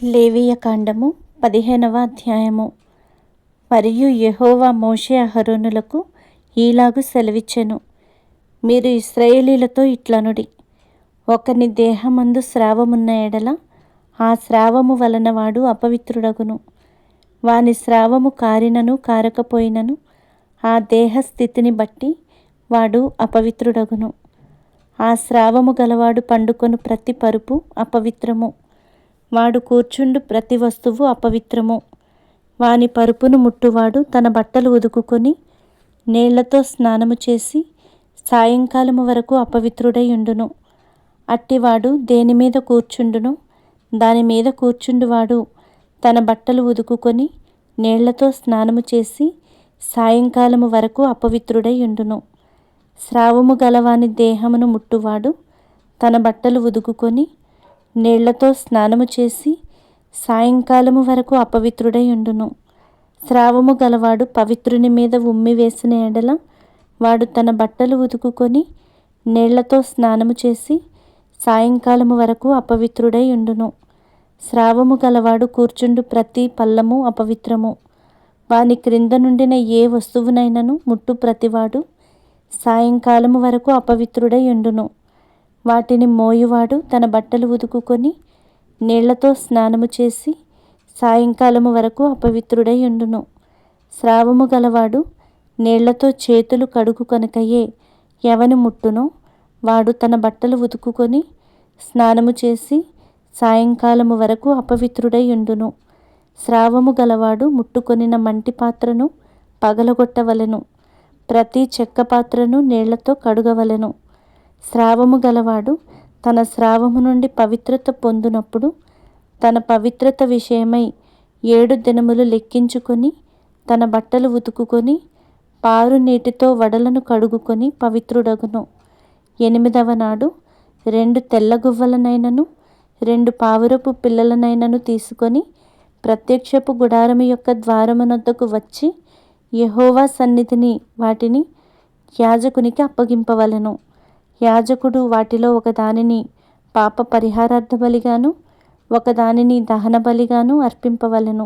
లేవియకాండము 15వ అధ్యాయము. మరియు యెహోవా మోషే అహరోనులకు ఈలాగు సెలవిచ్చెను. మీరు ఇశ్రాయేలీయులతో ఇట్లనుడి, ఒకని దేహమందు స్రావమున్న ఎడల ఆ స్రావము వలన వాడు అపవిత్రుడగును. వాని స్రావము కారినను కారకపోయినను ఆ దేహ స్థితిని బట్టి వాడు అపవిత్రుడగును. ఆ స్రావము గలవాడు పండుకొను ప్రతి పరుపు అపవిత్రము. వాడు కూర్చుండు ప్రతి వస్తువు అపవిత్రము. వాని పరుపును ముట్టువాడు తన బట్టలు ఉదుకుకొని నీళ్లతో స్నానము చేసి సాయంకాలము వరకు అపవిత్రుడై ఉండును. అట్టివాడు దేని మీద కూర్చుండునో దాని మీద కూర్చుండువాడు తన బట్టలు ఉదుకుకొని నీళ్లతో స్నానము చేసి సాయంకాలము వరకు అపవిత్రుడై ఉండును. స్రావము గలవాని దేహమును ముట్టువాడు తన బట్టలు ఉదుకుకొని నీళ్లతో స్నానము చేసి సాయంకాలము వరకు అపవిత్రుడై ఉండును. స్రావము గలవాడు పవిత్రుని మీద ఉమ్మి వేసిన ఎడల వాడు తన బట్టలు ఉతుకుకొని నీళ్లతో స్నానము చేసి సాయంకాలము వరకు అపవిత్రుడై ఉండును. స్రావము గలవాడు కూర్చుండు ప్రతి పల్లము అపవిత్రము. వాని క్రింద నుండిన ఏ వస్తువునైనను ముట్టు ప్రతివాడు సాయంకాలము వరకు అపవిత్రుడై ఉండును. వాటిని మోయువాడు తన బట్టలు ఉతుకుకొని నీళ్లతో స్నానము చేసి సాయంకాలము వరకు అపవిత్రుడై ఉండును. స్రావము గలవాడు నీళ్లతో చేతులు కడుగు కనుకయే ఎవని ముట్టునో వాడు తన బట్టలు ఉతుకుకొని స్నానము చేసి సాయంకాలము వరకు అపవిత్రుడై ఉండును. స్రావము గలవాడు ముట్టుకొనిన మంటి పాత్రను పగలగొట్టవలెను. ప్రతి చెక్క పాత్రను నీళ్లతో కడుగవలెను. స్రావము గలవాడు తన స్రావము నుండి పవిత్రత పొందునప్పుడు తన పవిత్రత విషయమై 7 దినములు లెక్కించుకొని తన బట్టలు ఉతుకుకొని పారు నీటితో వడలను కడుగుకొని పవిత్రుడగును. 8వ నాడు 2 తెల్ల గువ్వలనైనను 2 పావురపు పిల్లలనైనను తీసుకొని ప్రత్యక్షపు గుడారము యొక్క ద్వారమునొద్దకు వచ్చి యెహోవా సన్నిధిని వాటిని యాజకునికి అప్పగింపవలెను. యాజకుడు వాటిలో ఒకదానిని పాప పరిహారార్థ బలిగాను ఒకదానిని దహన బలిగాను అర్పింపవలెను.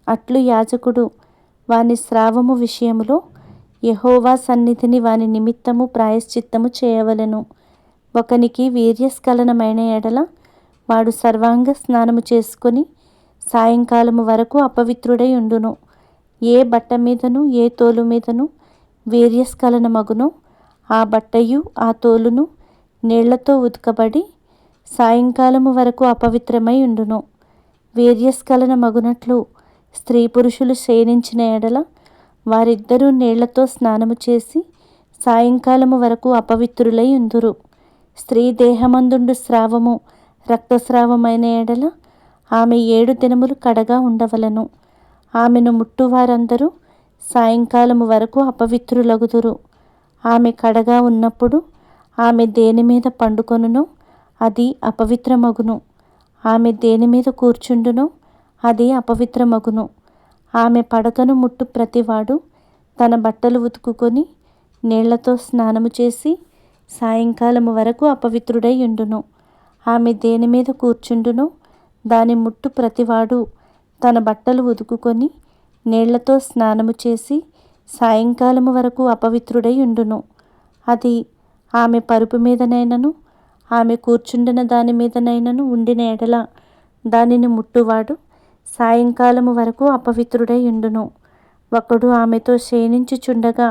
అట్లు యాజకుడు వాని స్రావము విషయములో యెహోవా సన్నిధిని వాని నిమిత్తము ప్రాయశ్చిత్తము చేయవలెను. ఒకనికి వీర్యస్ఖలనమైన ఎడల వాడు సర్వాంగ స్నానము చేసుకొని సాయంకాలము వరకు అపవిత్రుడై ఉండును. ఏ బట్ట మీదను ఏ తోలు మీదను వీర్యస్ఖలనమగునో ఆ బట్టయు ఆ తోలును నీళ్లతో ఉతకబడి సాయంకాలము వరకు అపవిత్రమై ఉండును. వీర్యస్ఖలన మగునట్లు స్త్రీ పురుషులు శయనించిన ఎడల వారిద్దరూ నీళ్లతో స్నానము చేసి సాయంకాలము వరకు అపవిత్రులై ఉందురు. స్త్రీ దేహమందుండు స్రావము రక్తస్రావమైన ఎడల ఆమె 7 దినములు కడగా ఉండవలెను. ఆమెను ముట్టువారందరూ సాయంకాలము వరకు అపవిత్రులగుదురు. ఆమె కడగా ఉన్నప్పుడు ఆమె దేని మీద పండుకొనునో అది అపవిత్రమగును. ఆమె దేని మీద కూర్చుండునో అది అపవిత్రమగును. ఆమె పడకను ముట్టు ప్రతివాడు తన బట్టలు ఉతుకుకొని నీళ్లతో స్నానము చేసి సాయంకాలము వరకు అపవిత్రుడై ఉండును. ఆమె దేని మీద కూర్చుండునో దాని ముట్టు ప్రతివాడు తన బట్టలు ఉతుకుకొని నీళ్లతో స్నానము చేసి సాయంకాలము వరకు అపవిత్రుడై ఉండును. అది ఆమె పరుపు మీదనైనను ఆమె కూర్చుండిన దాని మీదనైనను ఉండిన ఎడల దానిని ముట్టువాడు సాయంకాలము వరకు అపవిత్రుడై ఉండును. ఒకడు ఆమెతో శయనించుచుండగా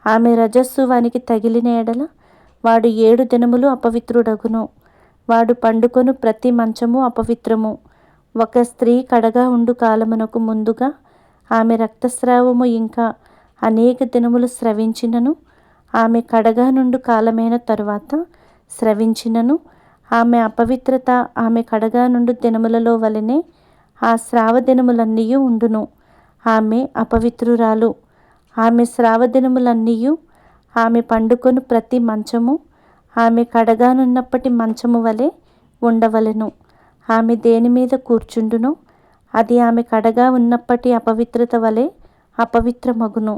ఆమె రజస్సు వానికి తగిలిన ఎడల వాడు 7 దినములు అపవిత్రుడగును. వాడు పండుకొను ప్రతి మంచము అపవిత్రము. ఒక స్త్రీ కడగా ఉండు కాలమునకు ముందుగా ఆమె రక్తస్రావము ఇంకా అనేక దినములు స్రవించినను ఆమె కడగా నుండు కాలమైన తరువాత స్రవించినను ఆమె అపవిత్రత ఆమె కడగా నుండు దినములలో వలెనే ఆ స్రావ దినములన్నీయు ఉండును. ఆమె అపవిత్రురాలు. ఆమె స్రావ దినములన్నీయు ఆమె పండుకొను ప్రతి మంచము ఆమె కడగానున్నప్పటి మంచము వలె ఉండవలెను. ఆమె దేని మీద కూర్చుండునో అది ఆమె కడగా ఉన్నప్పటి అపవిత్రత వలె అపవిత్రమగును.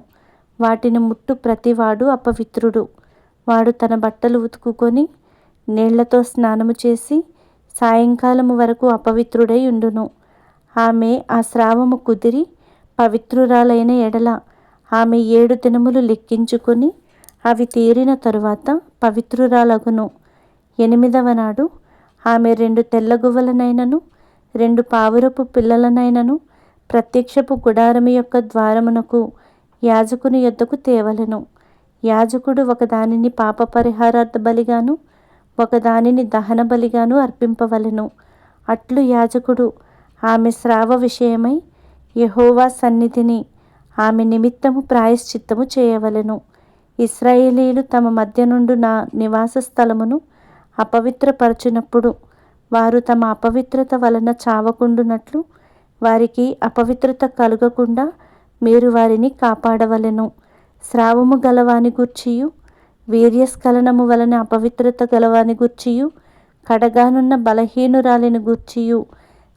వాటిని ముట్టు ప్రతివాడు అపవిత్రుడు. వాడు తన బట్టలు ఉతుకుకొని నీళ్లతో స్నానము చేసి సాయంకాలము వరకు అపవిత్రుడై ఉండును. ఆమె ఆ స్రావము కుదిరి పవిత్రురాలైన ఎడల ఆమె 7 దినములు లెక్కించుకొని అవి తీరిన తరువాత పవిత్రురాలగును. 8వ నాడు ఆమె 2 తెల్లగువ్వలనైనను 2 పావురపు పిల్లలనైనను ప్రత్యక్షపు గుడారము యొక్క ద్వారమునకు యాజకుని యొద్దకు తేవలెను. యాజకుడు ఒకదానిని పాప పరిహారార్థ బలిగాను ఒకదానిని దహన బలిగాను అర్పింపవలెను. అట్లు యాజకుడు ఆమె స్రావ విషయమై యెహోవా సన్నిధిని ఆమె నిమిత్తము ప్రాయశ్చిత్తము చేయవలెను. ఇశ్రాయేలీయులు తమ మధ్య నుండి నా నివాస స్థలమును అపవిత్రపరచునప్పుడు వారు తమ అపవిత్రత వలన చావకుండునట్లు వారికి అపవిత్రత కలుగకుండా మీరు వారిని కాపాడవలెను. స్రావము గలవాని గూర్చియు వీర్యస్ఖలనము వలన అపవిత్రత గలవాని గూర్చియు కడగానున్న బలహీనురాలిని గూర్చియు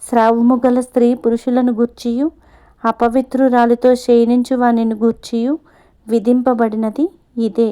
స్రావము గల స్త్రీ పురుషులను గూర్చియు అపవిత్రురాలితో శయనించు వానిని గూర్చియు విధింపబడినది ఇదే.